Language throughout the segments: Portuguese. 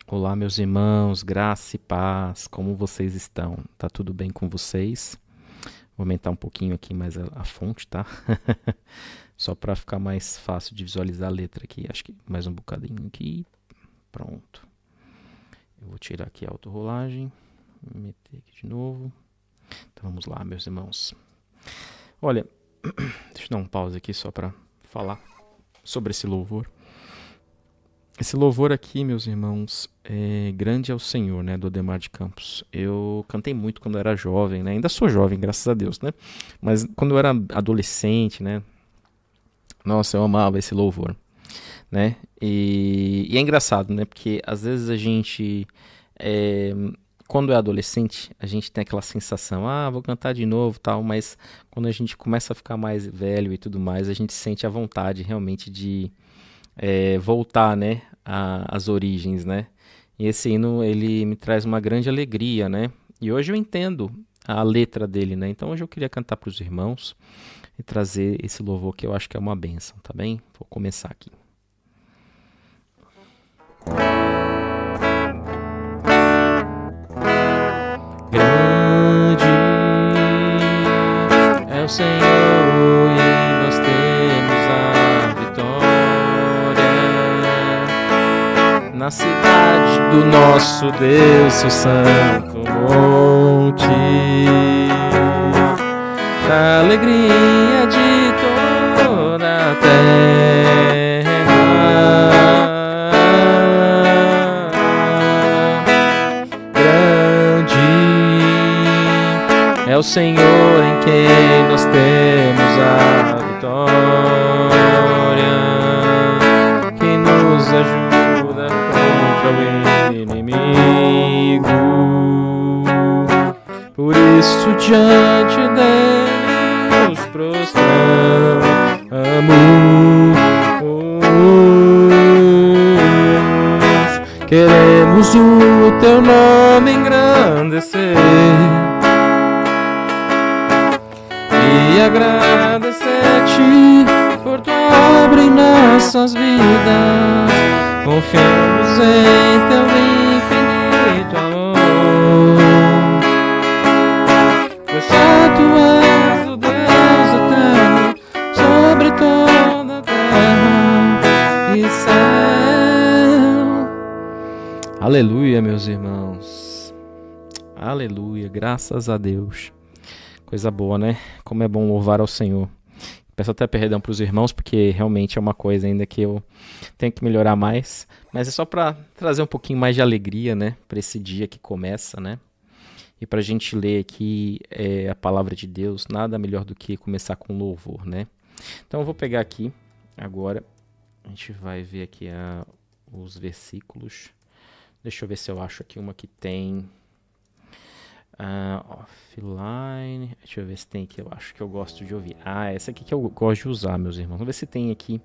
Olá, meus irmãos, graça e paz, como vocês estão? Tá tudo bem com vocês? Vou aumentar um pouquinho aqui mais a fonte, tá? Só para ficar mais fácil de visualizar a letra aqui. Acho que mais um bocadinho aqui. Pronto. Eu vou tirar aqui a autorrolagem, meter aqui de novo. Então vamos lá, meus irmãos. Olha, deixa eu dar um pause aqui só para falar sobre esse louvor. Esse louvor aqui, meus irmãos, é Grande é o Senhor, né, do Ademar de Campos. Eu cantei muito quando eu era jovem, né? Ainda sou jovem, graças a Deus, né? Mas quando eu era adolescente, né? Nossa, eu amava esse louvor, né? E é engraçado, né? Porque às vezes a gente, é, quando é adolescente, a gente tem aquela sensação, vou cantar de novo, tal. Mas quando a gente começa a ficar mais velho e tudo mais, a gente sente a vontade realmente de voltar, né, às origens, né? E esse hino, ele me traz uma grande alegria, né? E hoje eu entendo a letra dele, né? Então hoje eu queria cantar para os irmãos e trazer esse louvor que eu acho que é uma bênção, tá bem? Vou começar aqui. Grande é o Senhor e nós temos a vitória na cidade do nosso Deus, seu santo monte, a alegria de toda a terra. É o Senhor em quem nós temos a vitória, que nos ajuda contra o inimigo. Por isso diante dele nos prostramos, queremos o teu nome engrandecer e agradecer-te por tua obra em nossas vidas. Confiamos em teu infinito amor, pois só tu és o Deus eterno sobre toda a terra e céu. Aleluia, meus irmãos. Aleluia, graças a Deus. Coisa boa, né? Como é bom louvar ao Senhor. Peço até perdão para os irmãos, porque realmente é uma coisa ainda que eu tenho que melhorar mais. Mas é só para trazer um pouquinho mais de alegria, né? Para esse dia que começa, né? E para a gente ler aqui a palavra de Deus, nada melhor do que começar com louvor, né? Então eu vou pegar aqui agora. A gente vai ver aqui os versículos. Deixa eu ver se eu acho aqui uma que tem... offline. Deixa eu ver se tem aqui. Eu acho que eu gosto de ouvir. Essa aqui que eu gosto de usar, meus irmãos. Vamos ver se tem aqui.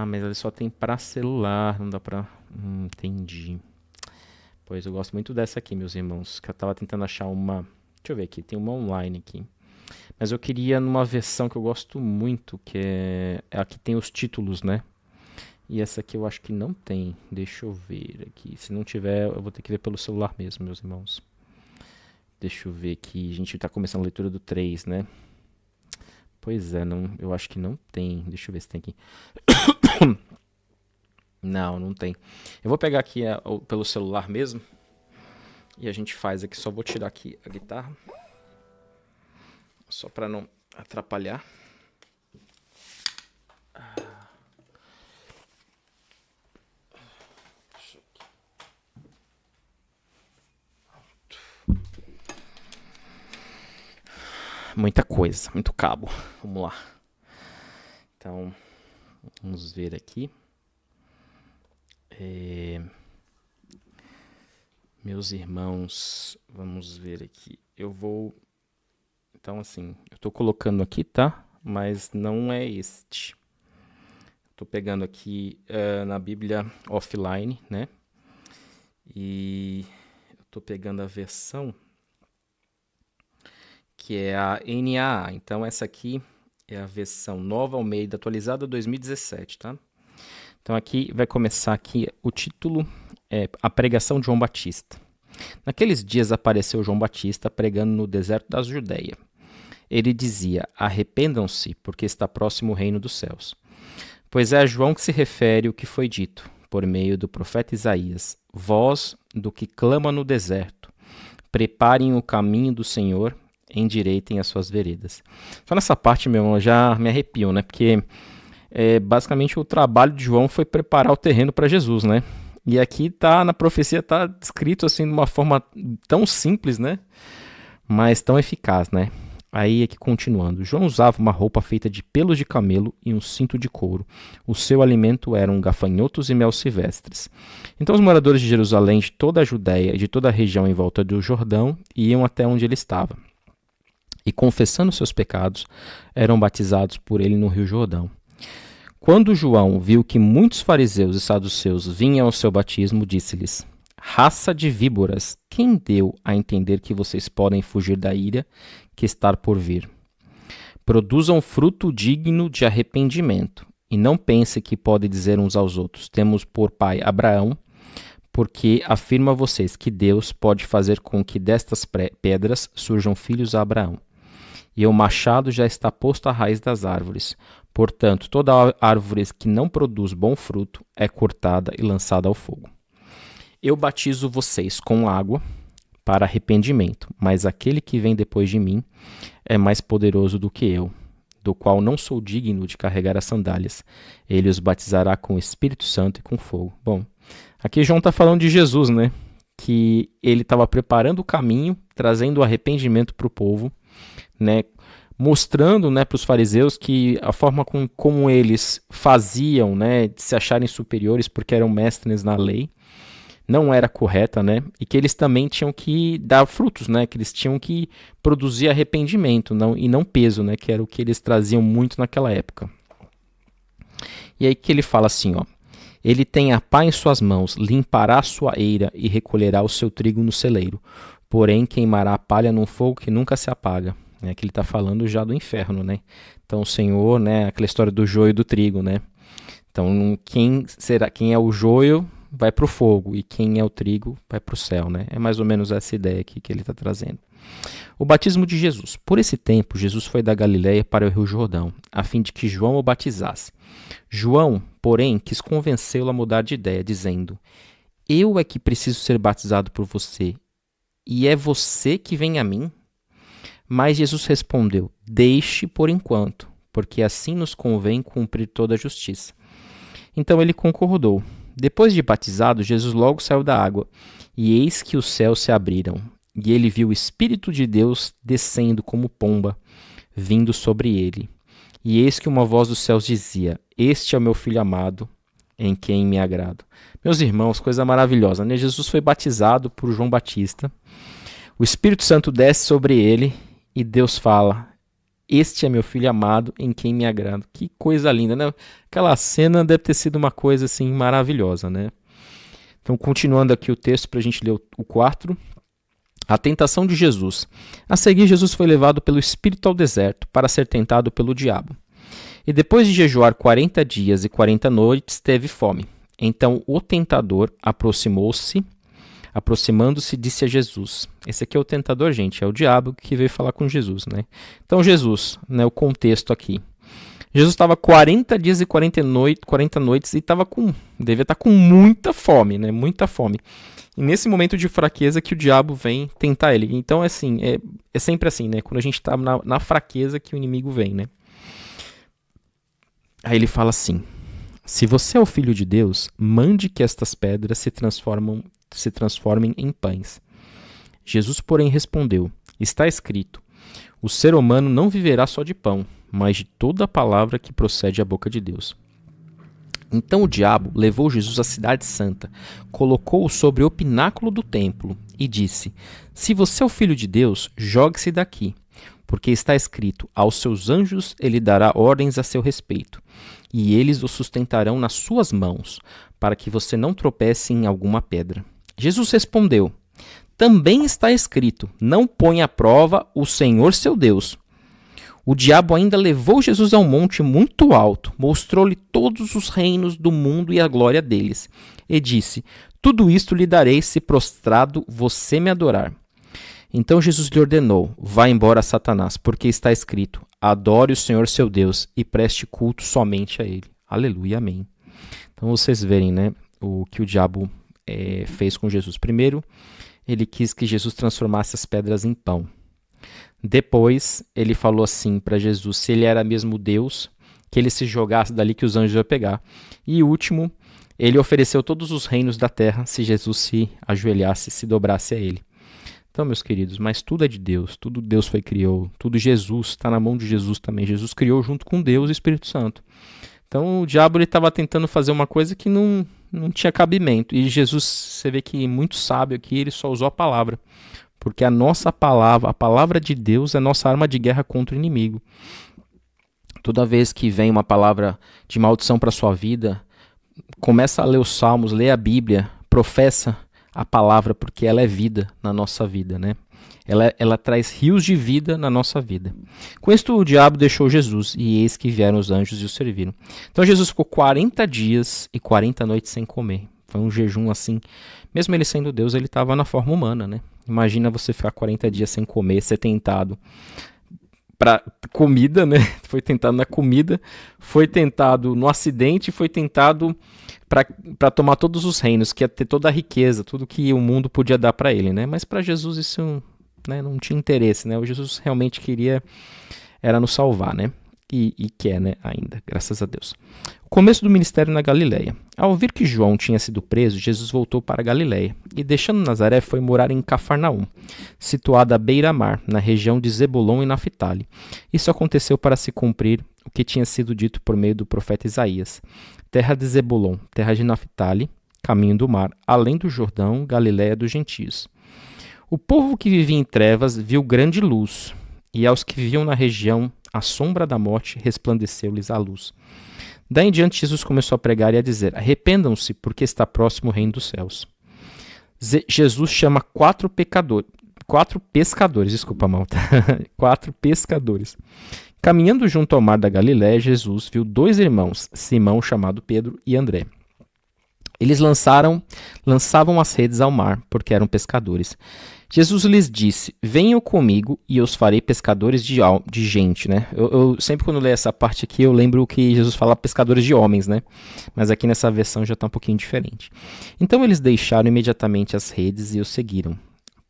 Mas ele só tem para celular. Não dá pra... entendi. Pois eu gosto muito dessa aqui, meus irmãos. Que eu tava tentando achar uma... Deixa eu ver aqui. Tem uma online aqui. Mas eu queria numa versão que eu gosto muito. Que é a que tem os títulos, né? E essa aqui eu acho que não tem. Deixa eu ver aqui. Se não tiver, eu vou ter que ver pelo celular mesmo, meus irmãos. Deixa eu ver aqui. A gente está começando a leitura do 3, né? Pois é, eu acho que não tem. Deixa eu ver se tem aqui. Não tem. Eu vou pegar aqui pelo celular mesmo. E a gente faz aqui. Só vou tirar aqui a guitarra. Só para não atrapalhar. Muita coisa, muito cabo. Vamos lá. Então, vamos ver aqui. Meus irmãos, vamos ver aqui. Então, assim, eu estou colocando aqui, tá? Mas não é este. Estou pegando aqui na Bíblia offline, né? E eu estou pegando a versão que é a NAA. Então essa aqui é a versão Nova Almeida atualizada 2017, tá? Então aqui vai começar aqui o título a pregação de João Batista. Naqueles dias apareceu João Batista pregando no deserto da Judéia. Ele dizia: arrependam-se, porque está próximo o reino dos céus. Pois é a João que se refere o que foi dito, por meio do profeta Isaías: voz do que clama no deserto, preparem o caminho do Senhor, endireitem as suas veredas. Só nessa parte, meu irmão, eu já me arrepio, né? Porque basicamente o trabalho de João foi preparar o terreno para Jesus, né? E aqui na profecia está descrito assim de uma forma tão simples, né? Mas tão eficaz, né? Aí aqui continuando, João usava uma roupa feita de pelos de camelo e um cinto de couro. O seu alimento eram gafanhotos e mel silvestres. Então os moradores de Jerusalém, de toda a Judéia e de toda a região em volta do Jordão, iam até onde ele estava. E confessando seus pecados, eram batizados por ele no rio Jordão. Quando João viu que muitos fariseus e saduceus vinham ao seu batismo, disse-lhes: raça de víboras, quem deu a entender que vocês podem fugir da ira que está por vir? Produzam fruto digno de arrependimento, e não pense que podem dizer uns aos outros: temos por pai Abraão, porque afirmo a vocês que Deus pode fazer com que destas pedras surjam filhos a Abraão. E o machado já está posto à raiz das árvores. Portanto, toda árvore que não produz bom fruto é cortada e lançada ao fogo. Eu batizo vocês com água para arrependimento, mas aquele que vem depois de mim é mais poderoso do que eu, do qual não sou digno de carregar as sandálias. Ele os batizará com o Espírito Santo e com fogo. Bom, aqui João está falando de Jesus, né? Que ele estava preparando o caminho, trazendo o arrependimento para o povo, né? Mostrando, né, para os fariseus que a forma como eles faziam, né, de se acharem superiores porque eram mestres na lei, não era correta, né? E que eles também tinham que dar frutos, né? Que eles tinham que produzir arrependimento, e não peso, né? Que era o que eles traziam muito naquela época. E aí que ele fala assim, ó: ele tem a pá em suas mãos, limpará a sua eira e recolherá o seu trigo no celeiro, porém queimará a palha num fogo que nunca se apaga. Que ele está falando já do inferno, né? Então o Senhor, né? Aquela história do joio e do trigo, né? Então quem é o joio vai para o fogo e quem é o trigo vai para o céu, né? É mais ou menos essa ideia aqui que ele está trazendo. O batismo de Jesus. Por esse tempo, Jesus foi da Galiléia para o Rio Jordão, a fim de que João o batizasse. João, porém, quis convencê-lo a mudar de ideia, dizendo: eu é que preciso ser batizado por você, e é você que vem a mim? Mas Jesus respondeu: deixe por enquanto, porque assim nos convém cumprir toda a justiça. Então ele concordou. Depois de batizado, Jesus logo saiu da água, e eis que os céus se abriram, e ele viu o Espírito de Deus descendo como pomba, vindo sobre ele. E eis que uma voz dos céus dizia: este é o meu Filho amado, em quem me agrado. Meus irmãos, coisa maravilhosa, né? Jesus foi batizado por João Batista, o Espírito Santo desce sobre ele, e Deus fala: este é meu Filho amado, em quem me agrado. Que coisa linda, né? Aquela cena deve ter sido uma coisa assim maravilhosa, né? Então, continuando aqui o texto para a gente ler o 4. A tentação de Jesus. A seguir, Jesus foi levado pelo Espírito ao deserto para ser tentado pelo diabo. E depois de jejuar 40 dias e 40 noites, teve fome. Então o tentador aproximando-se, disse a Jesus. Esse aqui é o tentador, gente, é o diabo que veio falar com Jesus, né? Então Jesus, né, o contexto aqui. Jesus estava 40 dias e 40 noites e devia estar com muita fome, né? Muita fome. E nesse momento de fraqueza que o diabo vem tentar ele. Então, assim, é sempre assim, né? Quando a gente está na fraqueza que o inimigo vem, né? Aí ele fala assim: se você é o Filho de Deus, mande que estas pedras se transformem em pães. Jesus, porém, respondeu: está escrito, o ser humano não viverá só de pão, mas de toda a palavra que procede da boca de Deus. Então o diabo levou Jesus à cidade santa, colocou-o sobre o pináculo do templo e disse: se você é o Filho de Deus, jogue-se daqui, porque está escrito, aos seus anjos ele dará ordens a seu respeito, e eles o sustentarão nas suas mãos, para que você não tropece em alguma pedra. Jesus respondeu: também está escrito, não ponha à prova o Senhor seu Deus. O diabo ainda levou Jesus a um monte muito alto, mostrou-lhe todos os reinos do mundo e a glória deles, e disse: tudo isto lhe darei se prostrado você me adorar. Então Jesus lhe ordenou: vá embora, Satanás, porque está escrito: adore o Senhor seu Deus e preste culto somente a ele. Aleluia, amém. Então vocês verem, né, o que o diabo fez com Jesus. Primeiro, ele quis que Jesus transformasse as pedras em pão. Depois, ele falou assim para Jesus, se ele era mesmo Deus, que ele se jogasse dali que os anjos iam pegar. E último, ele ofereceu todos os reinos da terra se Jesus se ajoelhasse, se dobrasse a ele. Então, meus queridos, mas tudo é de Deus, tudo Deus criou, tudo Jesus, está na mão de Jesus também. Jesus criou junto com Deus e Espírito Santo. Então, o diabo estava tentando fazer uma coisa que não tinha cabimento. E Jesus, você vê que muito sábio aqui, ele só usou a palavra. Porque a nossa palavra, a palavra de Deus é nossa arma de guerra contra o inimigo. Toda vez que vem uma palavra de maldição para a sua vida, começa a ler os salmos, lê a Bíblia, professa a palavra, porque ela é vida na nossa vida, né? Ela traz rios de vida na nossa vida. Com isto o diabo deixou Jesus, e eis que vieram os anjos e o serviram. Então Jesus ficou 40 dias e 40 noites sem comer. Foi um jejum assim. Mesmo ele sendo Deus, ele estava na forma humana, né? Imagina você ficar 40 dias sem comer, ser tentado para comida, né? Foi tentado na comida, foi tentado no acidente, foi tentado para tomar todos os reinos, que ia ter toda a riqueza, tudo que o mundo podia dar para ele, né? Mas para Jesus isso, né, não tinha interesse, né? O Jesus realmente queria era nos salvar, né? E quer, né, ainda, graças a Deus. O começo do ministério na Galileia. Ao ouvir que João tinha sido preso, Jesus voltou para a Galileia e, deixando Nazaré, foi morar em Cafarnaum, situada à beira-mar, na região de Zebulon e Naphtali. Isso aconteceu para se cumprir o que tinha sido dito por meio do profeta Isaías. Terra de Zebulon, terra de Naphtali, caminho do mar, além do Jordão, Galileia dos gentios. O povo que vivia em trevas viu grande luz, e aos que viviam na região a sombra da morte resplandeceu-lhes a luz. Daí em diante Jesus começou a pregar e a dizer: arrependam-se, porque está próximo o reino dos céus. Jesus chama quatro pescadores. Caminhando junto ao mar da Galiléia, Jesus viu dois irmãos, Simão, chamado Pedro, e André. Eles lançavam as redes ao mar, porque eram pescadores. Jesus lhes disse: venham comigo e eu os farei pescadores de gente, né? Eu sempre quando leio essa parte aqui, eu lembro que Jesus fala pescadores de homens, né? Mas aqui nessa versão já está um pouquinho diferente. Então eles deixaram imediatamente as redes e o seguiram.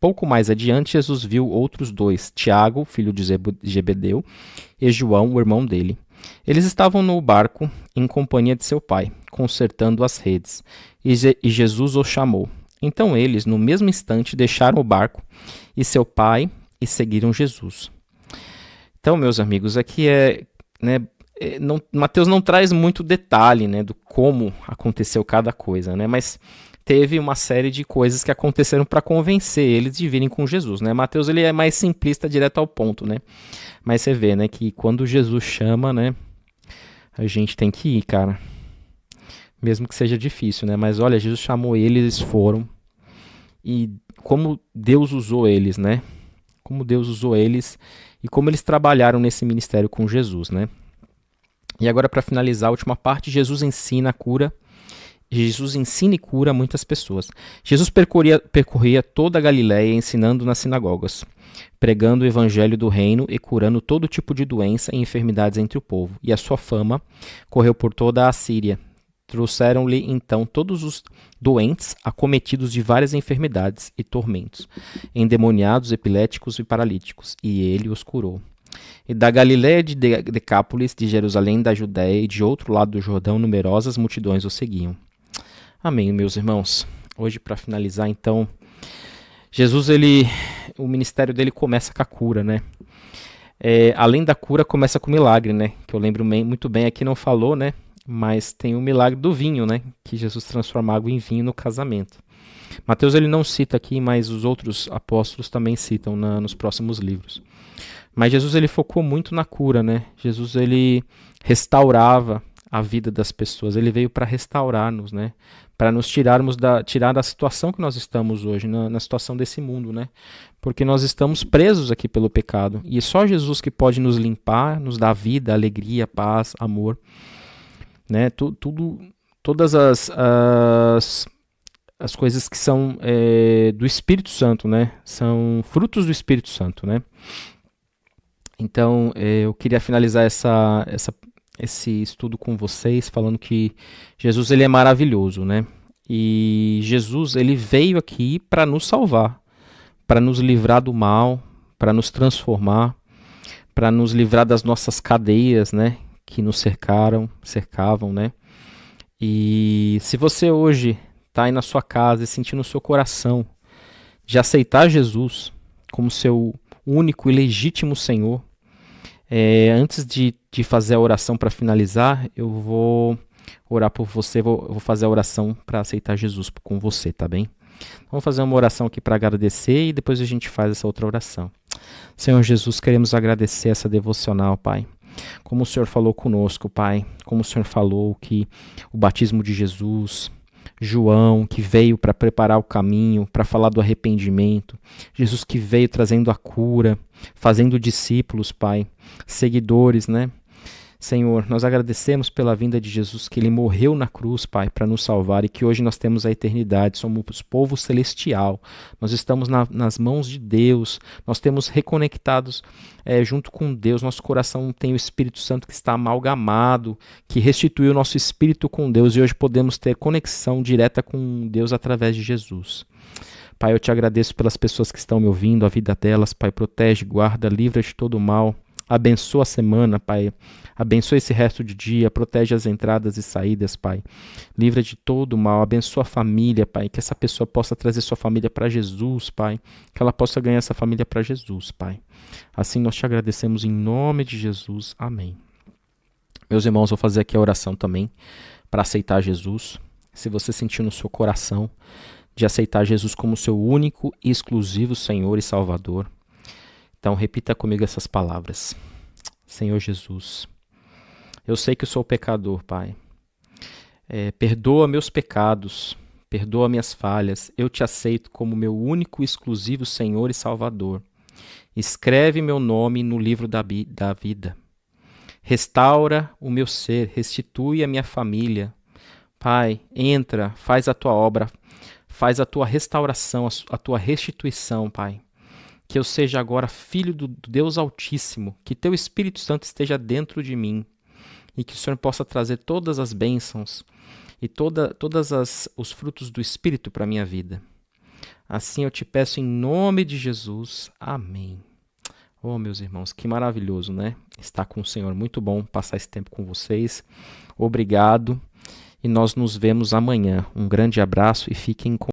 Pouco mais adiante, Jesus viu outros dois, Tiago, filho de Zebedeu, e João, o irmão dele. Eles estavam no barco em companhia de seu pai, consertando as redes, e Jesus os chamou. Então eles, no mesmo instante, deixaram o barco e seu pai e seguiram Jesus. Então, meus amigos, aqui Mateus não traz muito detalhe, né, do como aconteceu cada coisa, né, mas teve uma série de coisas que aconteceram para convencer eles de virem com Jesus, né. Mateus ele é mais simplista, direto ao ponto, né, mas você vê, né, que quando Jesus chama, né, a gente tem que ir, cara. Mesmo que seja difícil, né? Mas olha, Jesus chamou eles, eles foram. E como Deus usou eles, né? Como Deus usou eles e como eles trabalharam nesse ministério com Jesus, né? E agora, para finalizar a última parte, Jesus ensina a cura. Jesus ensina e cura muitas pessoas. Jesus percorria toda a Galiléia ensinando nas sinagogas, pregando o evangelho do reino e curando todo tipo de doença e enfermidades entre o povo. E a sua fama correu por toda a Síria. Trouxeram-lhe então todos os doentes, acometidos de várias enfermidades e tormentos, endemoniados, epiléticos e paralíticos, e ele os curou. E da Galiléia de Decápolis, de Jerusalém, da Judéia e de outro lado do Jordão, numerosas multidões o seguiam. Amém, meus irmãos. Hoje, para finalizar, então, Jesus, o ministério dele começa com a cura, né? Além da cura, começa com o milagre, né? Que eu lembro muito bem, aqui não falou, né? Mas tem o milagre do vinho, né? Que Jesus transforma água em vinho no casamento. Mateus ele não cita aqui, mas os outros apóstolos também citam nos próximos livros. Mas Jesus ele focou muito na cura, né? Jesus ele restaurava a vida das pessoas. Ele veio para restaurar-nos, né? Para nos tirar da situação que nós estamos hoje, na situação desse mundo, né? Porque nós estamos presos aqui pelo pecado. E é só Jesus que pode nos limpar, nos dar vida, alegria, paz, amor. Né? Tudo todas as coisas que são do Espírito Santo, né? São frutos do Espírito Santo, né? Então, eu queria finalizar esse estudo com vocês falando que Jesus ele é maravilhoso, né? E Jesus ele veio aqui para nos salvar, para nos livrar do mal, para nos transformar, para nos livrar das nossas cadeias, né? Que nos cercavam, né? E se você hoje está aí na sua casa e sentindo no seu coração de aceitar Jesus como seu único e legítimo Senhor, antes de fazer a oração para finalizar, eu vou orar por você, vou fazer a oração para aceitar Jesus com você, tá bem? Vamos fazer uma oração aqui para agradecer e depois a gente faz essa outra oração. Senhor Jesus, queremos agradecer essa devocional, Pai. Como o Senhor falou conosco, Pai, como o Senhor falou que o batismo de Jesus, João, que veio para preparar o caminho, para falar do arrependimento, Jesus que veio trazendo a cura, fazendo discípulos, Pai, seguidores, né? Senhor, nós agradecemos pela vinda de Jesus, que Ele morreu na cruz, Pai, para nos salvar e que hoje nós temos a eternidade, somos povo celestial, nós estamos nas mãos de Deus, nós temos reconectados junto com Deus, nosso coração tem o Espírito Santo que está amalgamado, que restituiu o nosso espírito com Deus e hoje podemos ter conexão direta com Deus através de Jesus. Pai, eu te agradeço pelas pessoas que estão me ouvindo, a vida delas, Pai, protege, guarda, livra de todo o mal. Abençoa a semana, Pai. Abençoa esse resto de dia. Protege as entradas e saídas, Pai. Livra de todo o mal. Abençoa a família, Pai. Que essa pessoa possa trazer sua família para Jesus, Pai. Que ela possa ganhar essa família para Jesus, Pai. Assim nós te agradecemos em nome de Jesus. Amém. Meus irmãos, vou fazer aqui a oração também para aceitar Jesus. Se você sentir no seu coração de aceitar Jesus como seu único e exclusivo Senhor e Salvador, então repita comigo essas palavras. Senhor Jesus, eu sei que eu sou pecador, Pai. Perdoa meus pecados, perdoa minhas falhas. Eu te aceito como meu único e exclusivo Senhor e Salvador. Escreve meu nome no livro da vida. Restaura o meu ser, restitui a minha família. Pai, entra, faz a tua obra, faz a tua restauração, a tua restituição, Pai. Que eu seja agora filho do Deus Altíssimo, que teu Espírito Santo esteja dentro de mim e que o Senhor possa trazer todas as bênçãos e todos os frutos do Espírito para a minha vida. Assim eu te peço em nome de Jesus. Amém. Oh, meus irmãos, que maravilhoso, né? Estar com o Senhor. Muito bom passar esse tempo com vocês. Obrigado e nós nos vemos amanhã. Um grande abraço e fiquem com